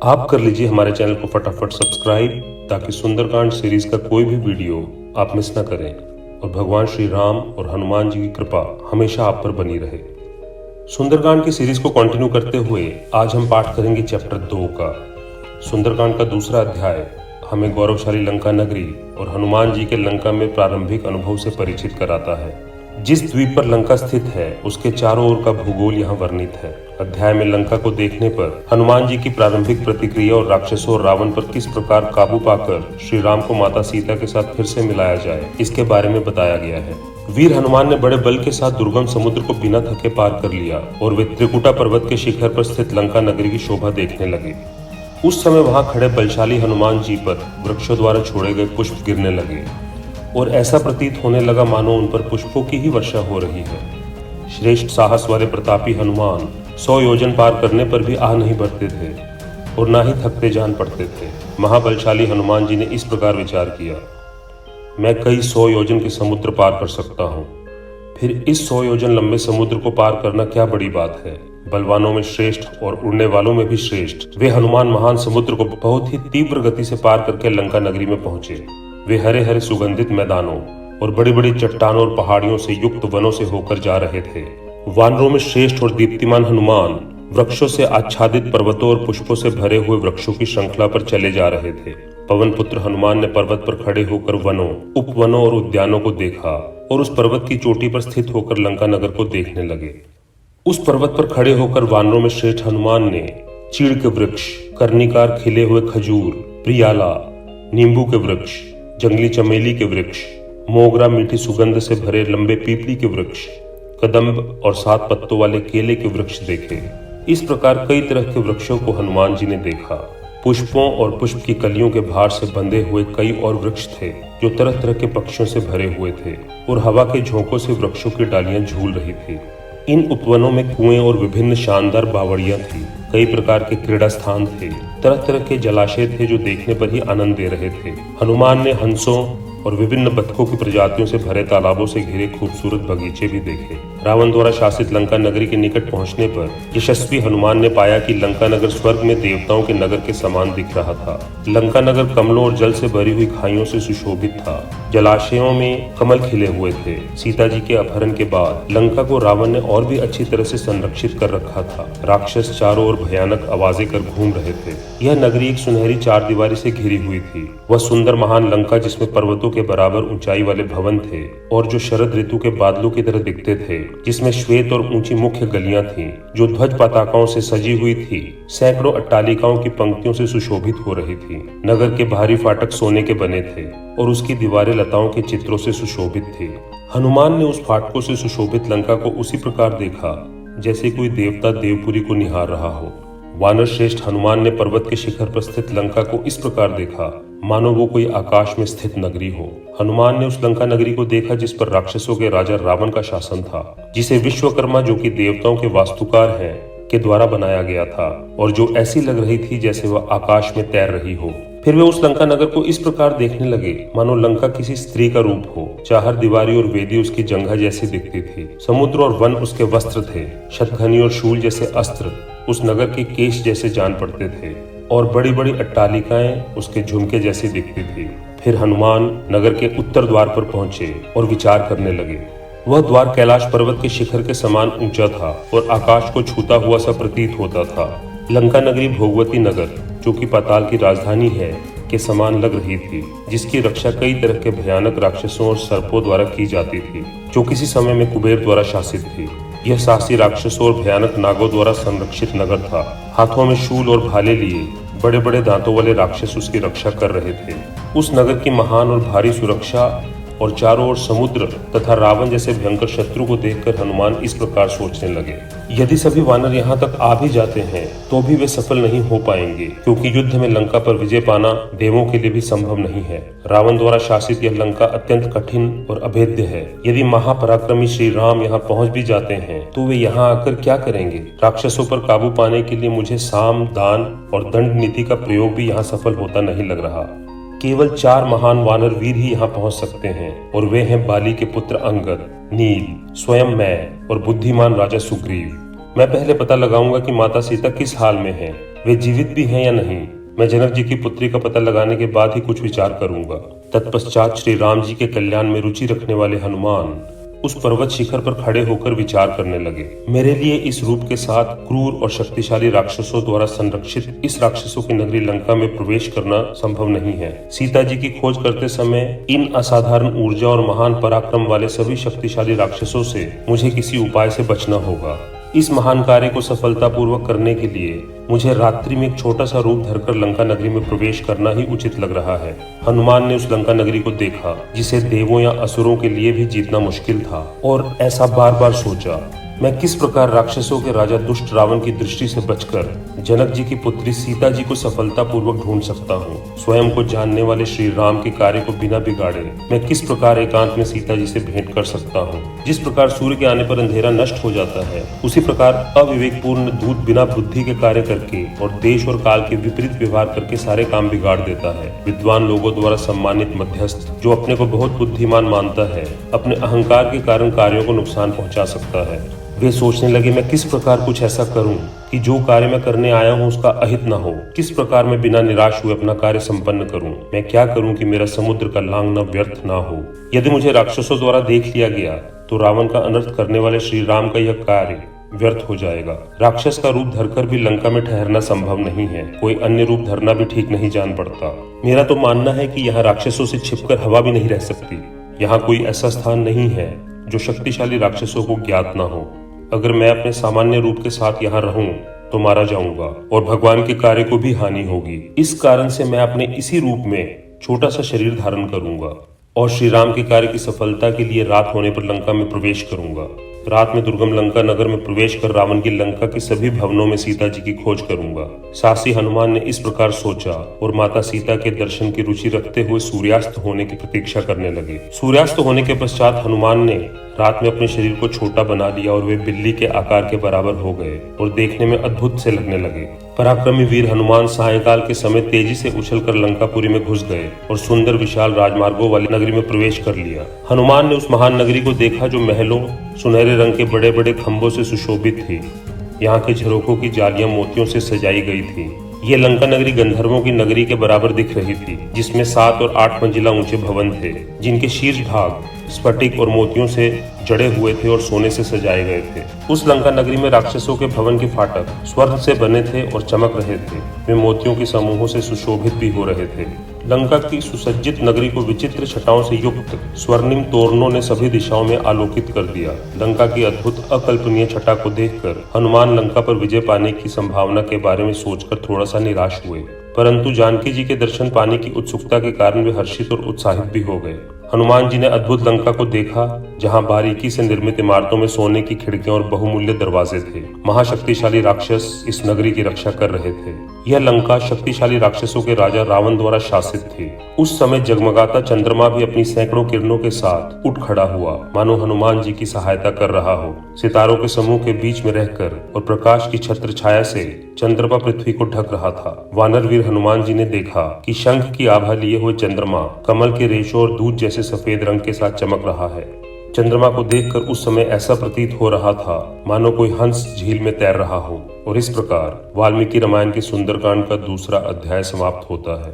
आप कर लीजिए हमारे चैनल को फटाफट सब्सक्राइब ताकि सुंदरकांड सीरीज का कोई भी वीडियो आप मिस ना करें और भगवान श्री राम और हनुमान जी की कृपा हमेशा आप पर बनी रहे। सुंदरकांड की सीरीज को कंटिन्यू करते हुए आज हम पाठ करेंगे चैप्टर 2 का। सुंदरकांड का दूसरा अध्याय हमें गौरवशाली लंका नगरी और हनुमान जी के लंका में प्रारंभिक अनुभव से परिचित कराता है। जिस द्वीप पर लंका स्थित है उसके चारों ओर का भूगोल यहाँ वर्णित है। अध्याय में लंका को देखने पर हनुमान जी की प्रारंभिक प्रतिक्रिया और राक्षसों और रावण पर किस प्रकार काबू पाकर श्री राम को माता सीता के साथ फिर से मिलाया जाए इसके बारे में बताया गया है। वीर हनुमान ने बड़े बल के साथ दुर्गम समुद्र को बिना थके पार कर लिया और वे त्रिकुटा पर्वत के शिखर पर स्थित लंका नगरी की शोभा देखने लगे। उस समय वहां खड़े बलशाली हनुमान जी पर वृक्षों द्वारा छोड़े गए पुष्प गिरने लगे और ऐसा प्रतीत होने लगा मानो उन पर पुष्पों की ही वर्षा हो रही है। श्रेष्ठ साहस वाले प्रतापी हनुमान 100 योजन पार करने पर भी आह नहीं भरते थे और ना ही थकते जान पड़ते थे। महाबलशाली हनुमान जी ने इस प्रकार विचार किया, मैं कई 100 योजन के समुद्र पार कर सकता हूँ, फिर इस 100 योजन लंबे समुद्र को पार करना क्या बड़ी बात है। बलवानों में श्रेष्ठ और उड़ने वालों में भी श्रेष्ठ वे हनुमान महान समुद्र को बहुत ही तीव्र गति से पार करके लंका नगरी में पहुंचे। वे हरे हरे सुगंधित मैदानों और बड़ी बड़ी चट्टानों और पहाड़ियों से युक्त वनों से होकर जा रहे थे। वानरों में श्रेष्ठ और दीप्तिमान हनुमान वृक्षों से आच्छादित पर्वतों और पुष्पों से भरे हुए वृक्षों की श्रृंखला पर चले जा रहे थे। पवन पुत्र हनुमान ने पर्वत पर खड़े होकर वनों, उपवनों और उद्यानों को देखा और उस पर्वत की चोटी पर स्थित होकर लंका नगर को देखने लगे। उस पर्वत पर खड़े होकर वानरों में श्रेष्ठ हनुमान ने चीड़ के वृक्ष, कर्णिकार खिले हुए खजूर, प्रियाला, नींबू के वृक्ष, जंगली चमेली के वृक्ष, मोगरा मीठी सुगंध से भरे लंबे पीपली के वृक्ष, कदम्ब और 7 पत्तों वाले केले के वृक्ष देखे। इस प्रकार कई तरह के वृक्षों को हनुमान जी ने देखा। पुष्पों और पुष्प की कलियों के भार से बंधे हुए कई और वृक्ष थे जो तरह तरह के पक्षियों से भरे हुए थे और हवा के झोंकों से वृक्षों की डालियां झूल रही थी। इन उपवनों में कुएं और विभिन्न शानदार बावड़ियां थी। कई प्रकार के क्रीड़ा स्थान थे, तरह तरह के जलाशय थे जो देखने पर ही आनंद दे रहे थे। हनुमान ने हंसों और विभिन्न बतखों की प्रजातियों से भरे तालाबों से घिरे खूबसूरत बगीचे भी देखे। रावण द्वारा शासित लंका नगरी के निकट पहुंचने पर यशस्वी हनुमान ने पाया कि लंका नगर स्वर्ग में देवताओं के नगर के समान दिख रहा था। लंका नगर कमलों और जल से भरी हुई खाइयों से सुशोभित था। जलाशयों में कमल खिले हुए थे। सीता जी के अपहरण के बाद लंका को रावण ने और भी अच्छी तरह से संरक्षित कर रखा था। राक्षस चारों ओर भयानक आवाजें कर घूम रहे थे। यह नगरी एक सुनहरी चारदीवारी से घिरी हुई थी। वह सुंदर महान लंका जिसमें पर्वतों के बराबर ऊंचाई वाले भवन थे और जो शरद ऋतु के बादलों की तरह दिखते थे, जिसमें श्वेत और ऊंची मुख्य गलियां थीं, जो ध्वज पताकाओं से सजी हुई थी, सैकड़ों अट्टालिकाओं की पंक्तियों से सुशोभित हो रही थी। नगर के बाहरी फाटक सोने के बने थे और उसकी दीवारें लताओं के चित्रों से सुशोभित थी। हनुमान ने उस फाटकों से सुशोभित लंका को उसी प्रकार देखा जैसे कोई देवता देवपुरी को निहार रहा हो। वानर श्रेष्ठ हनुमान ने पर्वत के शिखर पर स्थित लंका को इस प्रकार देखा मानो वो कोई आकाश में स्थित नगरी हो। हनुमान ने उस लंका नगरी को देखा जिस पर राक्षसों के राजा रावण का शासन था, जिसे विश्वकर्मा जो कि देवताओं के वास्तुकार हैं के द्वारा बनाया गया था और जो ऐसी लग रही थी जैसे वह आकाश में तैर रही हो। फिर वे उस लंका नगर को इस प्रकार देखने लगे मानो लंका किसी स्त्री का रूप हो। चार दीवारी और वेदी उसकी जंघा जैसी दिखती थी। समुद्र और वन उसके वस्त्र थे। शतघनी और शूल जैसे अस्त्र उस नगर के केश जैसे जान पड़ते थे और बड़ी बड़ी अट्टालिकाएं उसके झुमके जैसी दिखती थी। फिर हनुमान नगर के उत्तर द्वार पर पहुंचे और विचार करने लगे। वह द्वार कैलाश पर्वत के शिखर के समान ऊंचा था और आकाश को छूता हुआ सा प्रतीत होता था। लंका नगरी भोगवती नगर जो कि पाताल की राजधानी है के समान लग रही थी, जिसकी रक्षा कई तरह के भयानक राक्षसों और सर्पों द्वारा की जाती थी जो किसी समय में कुबेर द्वारा शासित थी। यह साहसी राक्षसों और भयानक नागों द्वारा संरक्षित नगर था। हाथों में शूल और भाले लिए बड़े बड़े दांतों वाले राक्षस उसकी रक्षा कर रहे थे। उस नगर की महान और भारी सुरक्षा और चारों ओर समुद्र तथा रावण जैसे भयंकर शत्रु को देखकर हनुमान इस प्रकार सोचने लगे, यदि सभी वानर यहाँ तक आ भी जाते हैं तो भी वे सफल नहीं हो पाएंगे, क्योंकि युद्ध में लंका पर विजय पाना देवों के लिए भी संभव नहीं है। रावण द्वारा शासित यह लंका अत्यंत कठिन और अभेद्य है। यदि महापराक्रमी श्री राम यहाँ पहुँच भी जाते हैं तो वे यहाँ आकर क्या करेंगे। राक्षसों पर काबू पाने के लिए मुझे साम, दान और दंड नीति का प्रयोग भी यहाँ सफल होता नहीं लग रहा। केवल 4 महान वानर वीर ही यहाँ पहुँच सकते हैं और वे हैं बाली के पुत्र अंगद, नील, स्वयं मैं और बुद्धिमान राजा सुग्रीव। मैं पहले पता लगाऊंगा कि माता सीता किस हाल में हैं, वे जीवित भी हैं या नहीं। मैं जनक जी की पुत्री का पता लगाने के बाद ही कुछ विचार करूंगा। तत्पश्चात श्री राम जी के कल्याण में रुचि रखने वाले हनुमान उस पर्वत शिखर पर खड़े होकर विचार करने लगे। मेरे लिए इस रूप के साथ क्रूर और शक्तिशाली राक्षसों द्वारा संरक्षित इस राक्षसों की नगरी लंका में प्रवेश करना संभव नहीं है। सीता जी की खोज करते समय इन असाधारण ऊर्जा और महान पराक्रम वाले सभी शक्तिशाली राक्षसों से मुझे किसी उपाय से बचना होगा। इस महान कार्य को सफलतापूर्वक करने के लिए मुझे रात्रि में एक छोटा सा रूप धरकर लंका नगरी में प्रवेश करना ही उचित लग रहा है। हनुमान ने उस लंका नगरी को देखा जिसे देवों या असुरों के लिए भी जीतना मुश्किल था, और ऐसा बार बार सोचा, मैं किस प्रकार राक्षसों के राजा दुष्ट रावण की दृष्टि से बचकर जनक जी की पुत्री सीता जी को सफलतापूर्वक ढूंढ सकता हूँ। स्वयं को जानने वाले श्री राम के कार्य को बिना बिगाड़े मैं किस प्रकार एकांत में सीता जी से भेंट कर सकता हूँ। जिस प्रकार सूर्य के आने पर अंधेरा नष्ट हो जाता है, उसी प्रकार अविवेकपूर्ण दूत बिना बुद्धि के कार्य करके और देश और काल के विपरीत व्यवहार करके सारे काम बिगाड़ देता है। विद्वान लोगों द्वारा सम्मानित मध्यस्थ जो अपने को बहुत बुद्धिमान मानता है, अपने अहंकार के कारण कार्यों को नुकसान पहुंचा सकता है। वे सोचने लगे, मैं किस प्रकार कुछ ऐसा करूं कि जो कार्य मैं करने आया हूं उसका अहित न हो। किस प्रकार मैं बिना निराश हुए अपना कार्य संपन्न करूं। मैं क्या करूं कि मेरा समुद्र का लांघना व्यर्थ न हो। यदि मुझे राक्षसों द्वारा देख लिया गया तो रावण का अनर्थ करने वाले श्री राम का यह कार्य व्यर्थ हो जाएगा। राक्षस का रूप धरकर भी लंका में ठहरना संभव नहीं है। कोई अन्य रूप धरना भी ठीक नहीं जान पड़ता। मेरा तो मानना है कि यहाँ राक्षसों से छिपकर हवा भी नहीं रह सकती। यहाँ कोई ऐसा स्थान नहीं है जो शक्तिशाली राक्षसों को ज्ञात न हो। अगर मैं अपने सामान्य रूप के साथ यहाँ रहूं तो मारा जाऊंगा और भगवान के कार्य को भी हानि होगी। इस कारण से मैं अपने इसी रूप में छोटा सा शरीर धारण करूंगा और श्री राम के कार्य की सफलता के लिए रात होने पर लंका में प्रवेश करूंगा। रात में दुर्गम लंका नगर में प्रवेश कर रावण की लंका के सभी भवनों में सीता जी की खोज करूंगा। साहसी हनुमान ने इस प्रकार सोचा और माता सीता के दर्शन की रुचि रखते हुए सूर्यास्त होने की प्रतीक्षा करने लगे। सूर्यास्त होने के पश्चात हनुमान ने रात में अपने शरीर को छोटा बना लिया और वे बिल्ली के आकार के बराबर हो गए और देखने में अद्भुत से लगने लगे। पराक्रमी वीर हनुमान सायंकाल के समय तेजी से उछलकर लंकापुरी में घुस गए और सुंदर विशाल राजमार्गों वाली नगरी में प्रवेश कर लिया। हनुमान ने उस महान नगरी को देखा जो महलों, सुनहरे रंग के बड़े बड़े खंभों से सुशोभित थी। यहाँ के झरोखों की जालियां मोतियों से सजाई गई थी। ये लंका नगरी गंधर्वों की नगरी के बराबर दिख रही थी, जिसमें 7 और 8 मंजिला ऊंचे भवन थे, जिनके शीर्ष भाग स्फटिक और मोतियों से जड़े हुए थे और सोने से सजाए गए थे। उस लंका नगरी में राक्षसों के भवन के फाटक स्वर्ण से बने थे और चमक रहे थे। वे मोतियों के समूहों से सुशोभित भी हो रहे थे। लंका की सुसज्जित नगरी को विचित्र छटाओं से युक्त स्वर्णिम तोरणों ने सभी दिशाओं में आलोकित कर दिया। लंका की अद्भुत अकल्पनीय छटा को देखकर हनुमान लंका पर विजय पाने की संभावना के बारे में सोचकर थोड़ा सा निराश हुए, परंतु जानकी जी के दर्शन पाने की उत्सुकता के कारण वे हर्षित और उत्साहित भी हो गए। हनुमान जी ने अद्भुत लंका को देखा, जहां बारीकी से निर्मित इमारतों में सोने की खिड़कियां और बहुमूल्य दरवाजे थे। महाशक्तिशाली राक्षस इस नगरी की रक्षा कर रहे थे। यह लंका शक्तिशाली राक्षसों के राजा रावण द्वारा शासित थी। उस समय जगमगाता चंद्रमा भी अपनी सैकड़ों किरणों के साथ उठ खड़ा हुआ, मानो हनुमान जी की सहायता कर रहा हो। सितारों के समूह के बीच में रहकर और प्रकाश की छत्र छाया से चंद्रमा पृथ्वी को ढक रहा था। वानर वीर हनुमान जी ने देखा कि शंख की आभा लिए हुए चंद्रमा कमल के रेशों और दूध जैसे सफेद रंग के साथ चमक रहा है। चंद्रमा को देखकर उस समय ऐसा प्रतीत हो रहा था मानो कोई हंस झील में तैर रहा हो। और इस प्रकार वाल्मीकि रामायण के सुंदरकांड का दूसरा अध्याय समाप्त होता है।